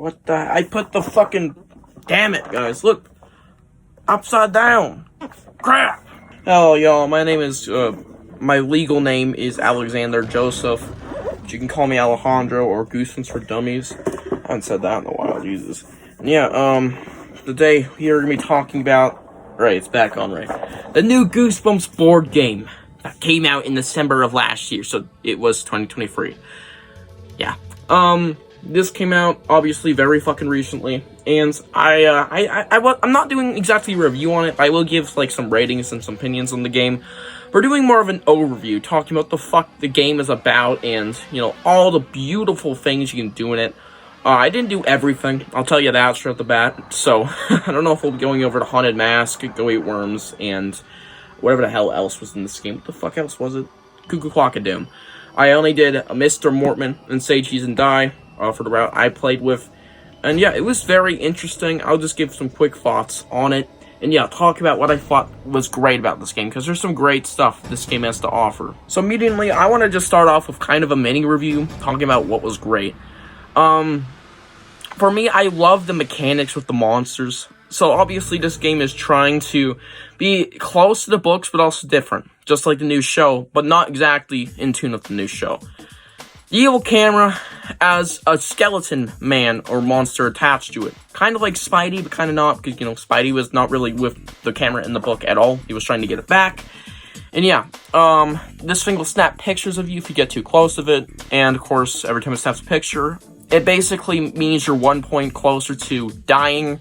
what the... I put the fucking... Damn it, guys, look. Upside down. Crap. Hello, y'all, my name is, my legal name is Alexander Joseph. But you can call me Alejandro or Goosebumps for Dummies. I haven't said that in a while, Jesus. And yeah, today we're gonna be talking about... Right, it's back on, right? The new Goosebumps board game that came out in December of last year, so it was 2023. Yeah. This came out, obviously, very fucking recently, and I'm not doing exactly a review on it. I will give, like, some ratings and some opinions on the game. We're doing more of an overview, talking about the fuck the game is about, and, you know, all the beautiful things you can do in it. I didn't do everything, I'll tell you that straight off the bat, so I don't know if we'll be going over the Haunted Mask, Go Eat Worms, and whatever the hell else was in this game. What the fuck else was it? Cuckoo Clock of Doom. I only did Mr. Mortman and Say Cheese and Die for the route I played with, and yeah, it was very interesting. I'll just give some quick thoughts on it, and yeah, talk about what I thought was great about this game, because there's some great stuff this game has to offer. So immediately, I want to just start off with kind of a mini review, talking about what was great. For me, I love the mechanics with the monsters. So obviously this game is trying to be close to the books, but also different. Just like the new show, but not exactly in tune with the new show. The evil camera has a skeleton man or monster attached to it. Kind of like Spidey, but kind of not, because, you know, Spidey was not really with the camera in the book at all. He was trying to get it back. And yeah, this thing will snap pictures of you if you get too close of it. And of course, every time it snaps a picture, it basically means you're 1 point closer to dying.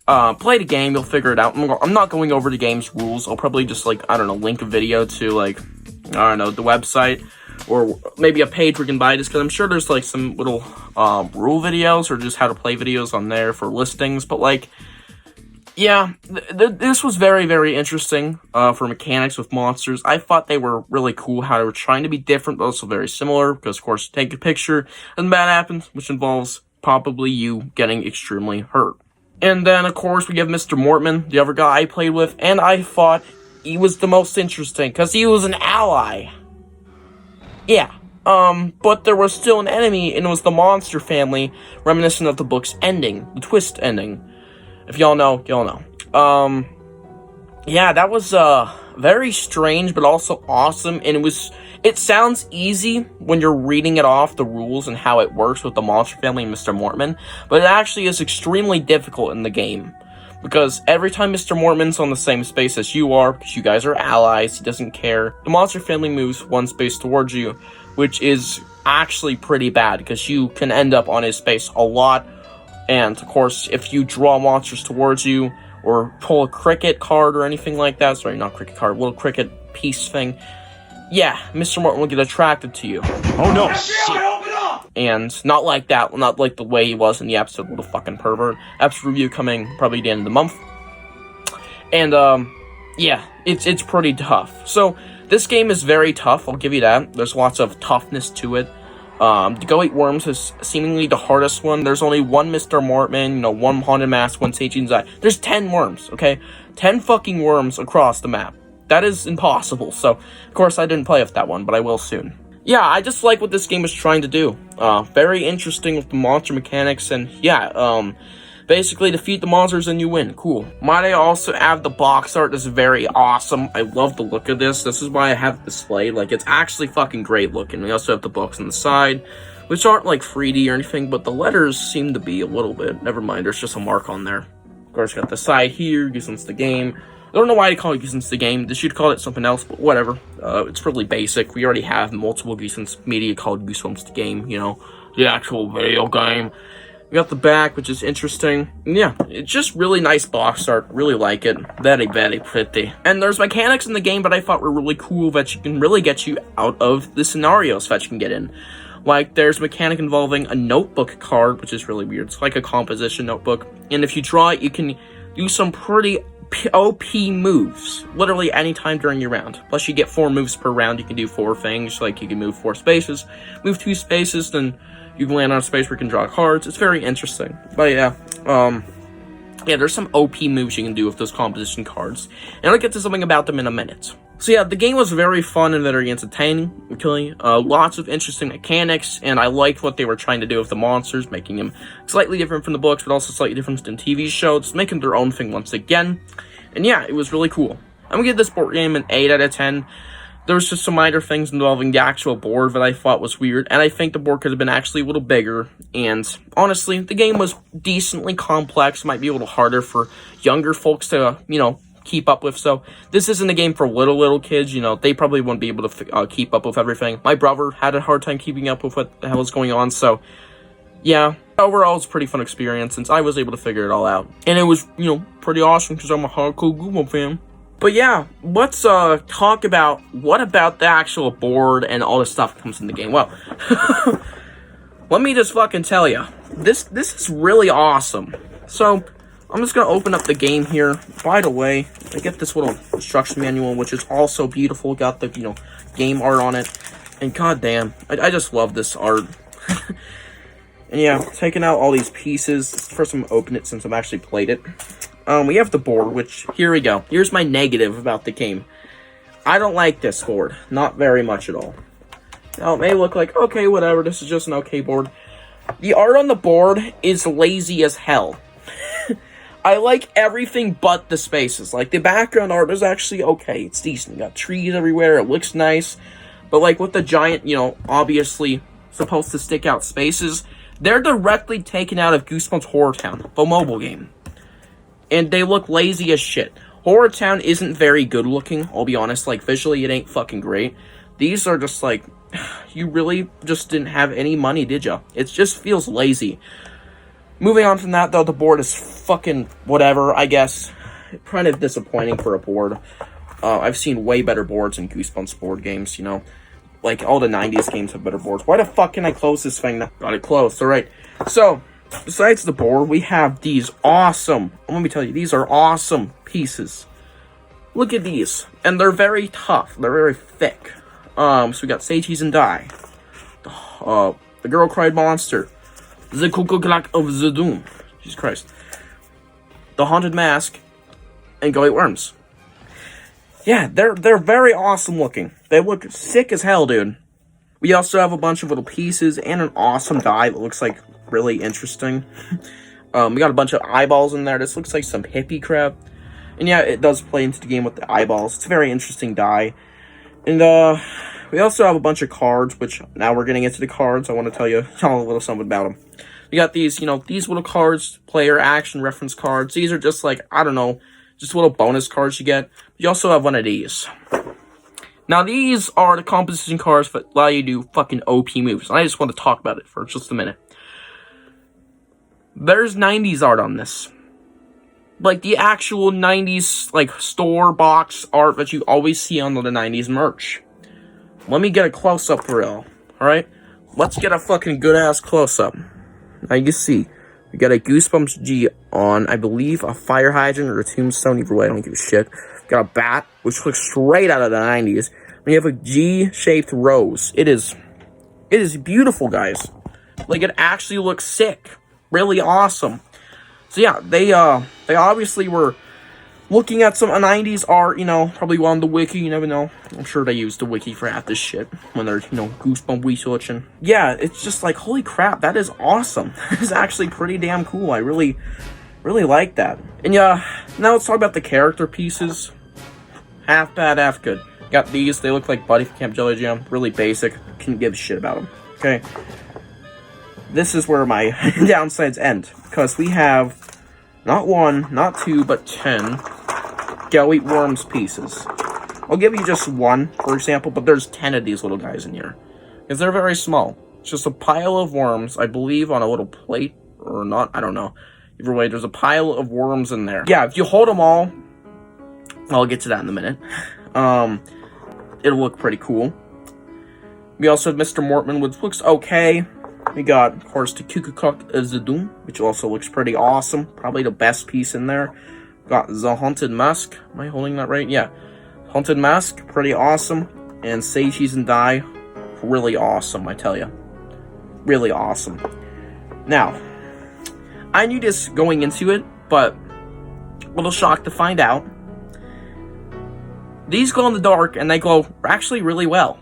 Play the game, you'll figure it out. I'm not going over the game's rules. I'll probably just, like, I don't know, link a video to, like, I don't know, the website. Or maybe a page where you can buy this, because I'm sure there's, like, some little rule videos or just how to play videos on there for listings. But, like, yeah, this was very, very interesting for mechanics with monsters. I thought they were really cool, how they were trying to be different, but also very similar, because, of course, take a picture, and bad happens, which involves probably you getting extremely hurt. And then, of course, we have Mr. Mortman, the other guy I played with, and I thought he was the most interesting, because he was an ally. Yeah, but there was still an enemy, and it was the monster family, reminiscent of the book's ending, the twist ending. If y'all know, y'all know. Yeah, that was, very strange, but also awesome, and it sounds easy when you're reading it off, the rules and how it works with the monster family and Mr. Mortman, but it actually is extremely difficult in the game, because every time Mr. Mortman's on the same space as you are, because you guys are allies, he doesn't care, the monster family moves one space towards you, which is actually pretty bad, because you can end up on his space a lot. And, of course, if you draw monsters towards you, or pull a cricket card or anything like that, sorry, not cricket card, little cricket piece thing, yeah, Mr. Morton will get attracted to you. Oh no, shit. And not like that, not like the way he was in the episode, little fucking pervert. Episode review coming probably the end of the month. And, yeah, it's pretty tough. So, this game is very tough, I'll give you that. There's lots of toughness to it. The Go Eat Worms is seemingly the hardest one. There's only one Mr. Mortman, you know, one Haunted Mask, one Say Cheese and Die. There's 10 worms, okay? 10 fucking worms across the map. That is impossible, so, of course, I didn't play with that one, but I will soon. Yeah, I just like what this game is trying to do. Very interesting with the monster mechanics, and, yeah, basically defeat the monsters and you win. Cool. Might I also add the box art is very awesome. I love the look of this. This is why I have it displayed. Like, it's actually fucking great looking. We also have the books on the side, which aren't like 3D or anything, but the letters seem to be a little bit. Never mind, there's just a mark on there. Of course, got the side here, Goosebumps the game. I don't know why I call it Goosebumps the game. They should call it something else, but whatever. It's really basic. We already have multiple Goosebumps media called Goosebumps the game, you know, the actual video game. We got the back, which is interesting. And yeah, it's just really nice box art. Really like it. Very, very pretty. And there's mechanics in the game that I thought were really cool that you can really get you out of the scenarios that you can get in. Like, there's a mechanic involving a notebook card, which is really weird. It's like a composition notebook. And if you draw it, you can do some pretty OP moves. Literally anytime during your round. Plus, you get 4 moves per round. You can do 4 things. Like, you can move 4 spaces. Move 2 spaces, then you can land on a space where you can draw cards. It's very interesting. But yeah, yeah, there's some OP moves you can do with those composition cards. And I'll get to something about them in a minute. So yeah, the game was very fun and very entertaining, okay? Lots of interesting mechanics, and I liked what they were trying to do with the monsters, making them slightly different from the books, but also slightly different than TV shows, making their own thing once again. And yeah, it was really cool. I'm gonna give this board game an 8 out of 10. There was just some minor things involving the actual board that I thought was weird, and I think the board could have been actually a little bigger, and honestly, the game was decently complex, might be a little harder for younger folks to, keep up with, so this isn't a game for little kids, they probably wouldn't be able to keep up with everything. My brother had a hard time keeping up with what the hell was going on, so yeah, overall it's a pretty fun experience since I was able to figure it all out, and it was, pretty awesome because I'm a hardcore Google fan. But yeah, let's talk about what about the actual board and all the stuff that comes in the game. Well, let me just fucking tell you, this is really awesome. So, I'm just going to open up the game here. By the way, I get this little instruction manual, which is also beautiful. Got the, game art on it. And goddamn, I just love this art. And yeah, taking out all these pieces. First, I'm going to open it since I've actually played it. We have the board, which, here we go. Here's my negative about the game. I don't like this board. Not very much at all. Now, it may look like, okay, whatever, this is just an okay board. The art on the board is lazy as hell. I like everything but the spaces. Like, the background art is actually okay. It's decent. You got trees everywhere. It looks nice. But, like, with the giant, obviously supposed to stick out spaces, they're directly taken out of Goosebumps Horror Town, the mobile game. And they look lazy as shit. Horror Town isn't very good looking, I'll be honest. Like, visually, it ain't fucking great. These are just like, you really just didn't have any money, did ya? It just feels lazy. Moving on from that, though, the board is fucking whatever, I guess. Kind of disappointing for a board. I've seen way better boards in Goosebumps board games, Like, all the 90s games have better boards. Why the fuck can I close this thing? Got it closed, alright. So, besides the board, we have these awesome, let me tell you, these are awesome pieces. Look at these. And they're very tough. They're very thick. So we got Say Cheese and Die. The Girl Cried Monster. The Cuckoo Clock of the Doom. Jesus Christ. The Haunted Mask. And Go Eat Worms. Yeah, they're very awesome looking. They look sick as hell, dude. We also have a bunch of little pieces and an awesome die that looks like really interesting. We got a bunch of eyeballs in there. This looks like some hippie crap. And yeah, it does play into the game with the eyeballs. It's a very interesting die. And we also have a bunch of cards, which now we're getting into the cards. I want to tell you a little something about them. We got these, these little cards, player action reference cards. These are just like, I don't know, just little bonus cards you get. You also have one of these. Now, these are the composition cards that allow you to do fucking OP moves. And I just want to talk about it for just a minute. There's 90s art on this. Like, the actual 90s, like, store box art that you always see on the 90s merch. Let me get a close-up for real, alright? Let's get a fucking good-ass close-up. Now, you see, we got a Goosebumps G on, I believe, a fire hydrant or a tombstone. Either way, I don't give a shit. Got a bat, which looks straight out of the 90s. We have a G-shaped rose. It is beautiful, guys. Like, it actually looks sick. Really awesome. So yeah, they obviously were looking at some 90s art, probably on the wiki, you never know. I'm sure they used the wiki for half this shit when they're, Goosebump researching. Yeah, it's just like, holy crap, that is awesome. It's actually pretty damn cool. I really like that. And yeah, now let's talk about the character pieces. Half bad, half good. Got these, they look like Buddy from Camp Jelly Jam. Really basic, couldn't give a shit about them. Okay. This is where my downsides end, because we have not 1, not 2, but 10 Go Eat Worms pieces. I'll give you just 1, for example, but there's 10 of these little guys in here, because they're very small. It's just a pile of worms, I believe, on a little plate, or not, I don't know. Either way, there's a pile of worms in there. Yeah, if you hold them all, I'll get to that in a minute. It'll look pretty cool. We also have Mr. Mortman, which looks okay. We got, of course, the Cuckoo Clock of the Doom, which also looks pretty awesome. Probably the best piece in there. Got the Haunted Mask. Am I holding that right? Yeah. Haunted Mask, pretty awesome. And Say Cheese and Die, really awesome, I tell you. Really awesome. Now, I knew this going into it, but a little shocked to find out. these glow in the dark, and they glow actually really well.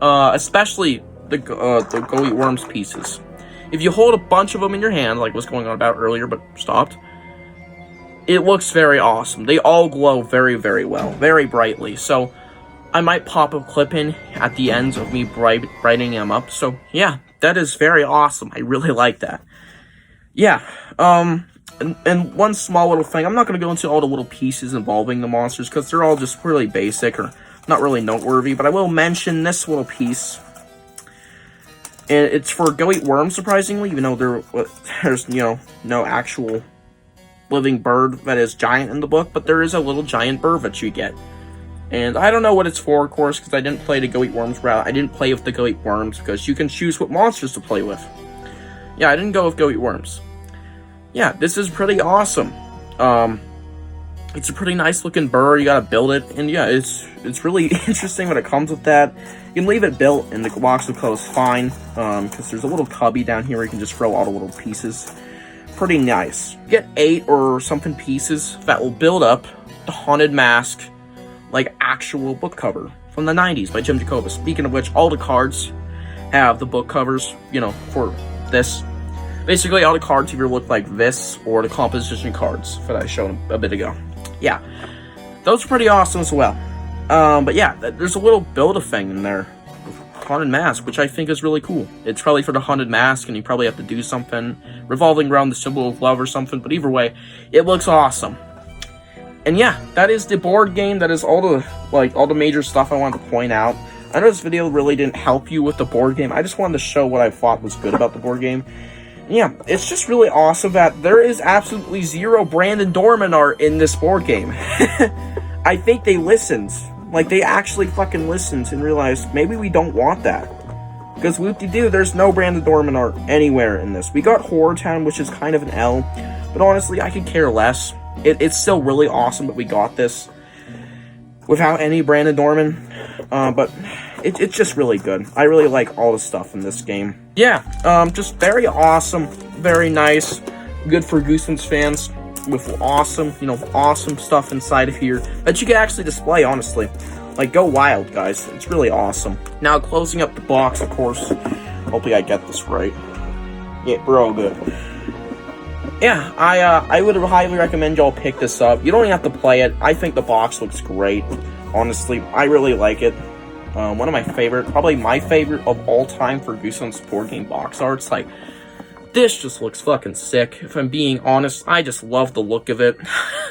Especially the go eat worms pieces. If you hold a bunch of them in your hand, like was going on about earlier, but stopped, it looks very awesome. They all glow very, very well, very brightly. So I might pop a clip in at the ends of me brightening them up. So yeah, that is very awesome. I really like that. Yeah, and one small little thing, I'm not going to go into all the little pieces involving the monsters, because they're all just really basic, or not really noteworthy, but I will mention this little piece. And it's for go eat worms, surprisingly, even though there's, you know, no actual living bird that is giant in the book, but there is a little giant bird that you get. And I don't know what it's for, of course, because I didn't play the go eat worms route. I didn't play with the go eat worms, because you can choose what monsters to play with. Yeah, I didn't go with go eat worms. Yeah, this is pretty awesome. It's a pretty nice looking bird. You gotta build it, and yeah, it's really interesting when it comes with that. You can leave it built, and the box will close fine, because there's a little cubby down here where you can just throw all the little pieces. Pretty nice. You get 8 or something pieces that will build up the Haunted Mask, like actual book cover from the 90s by Jim Jacobus. Speaking of which, all the cards have the book covers, you know, for this. Basically, all the cards either look like this or the composition cards that I showed a bit ago. Yeah, those are pretty awesome as well. But yeah, there's a little build-a thing in there, Haunted Mask, which I think is really cool. It's probably for the Haunted Mask, and you probably have to do something revolving around the symbol of love or something, but either way, it looks awesome. And yeah, that is the board game. That is all the major stuff I wanted to point out. I know this video really didn't help you with the board game. I just wanted to show what I thought was good about the board game. Yeah, it's just really awesome that there is absolutely zero Brandon Dorman art in this board game. I think they listened. Like, they actually fucking listened and realized, maybe we don't want that. Because whoop-de-doo, there's no Brandon Dorman art anywhere in this. We got Horror Town, which is kind of an L. But honestly, I could care less. It's still really awesome that we got this without any Brandon Dorman. But it's just really good. I really like all the stuff in this game. Yeah, just very awesome, very nice, good for Goosebumps fans, with awesome, you know, awesome stuff inside of here that you can actually display, honestly. Like, go wild, guys. It's really awesome. Now, closing up the box, of course. Hopefully I get this right. Yeah, we're all good. Yeah, I would highly recommend y'all pick this up. You don't even have to play it. I think the box looks great. Honestly, I really like it. One of my favorite, probably my favorite of all time for Goosebumps board game box arts. Like, this just looks fucking sick. If I'm being honest, I just love the look of it.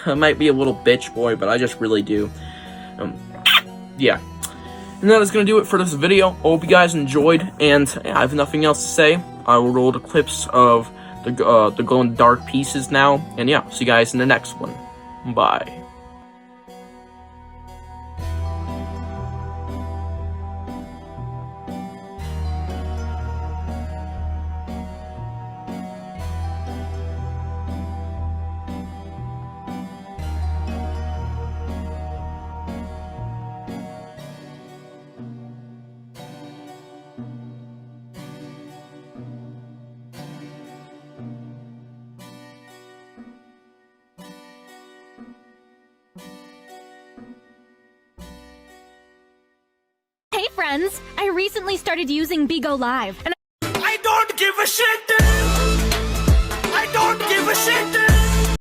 I might be a little bitch boy, but I just really do. Yeah. And that is going to do it for this video. Hope you guys enjoyed, and I have nothing else to say. I will roll the clips of the glow-in-the-dark pieces now, and yeah, see you guys in the next one. Bye. Hey friends, I recently started using Bigo Live, and I don't give a shit.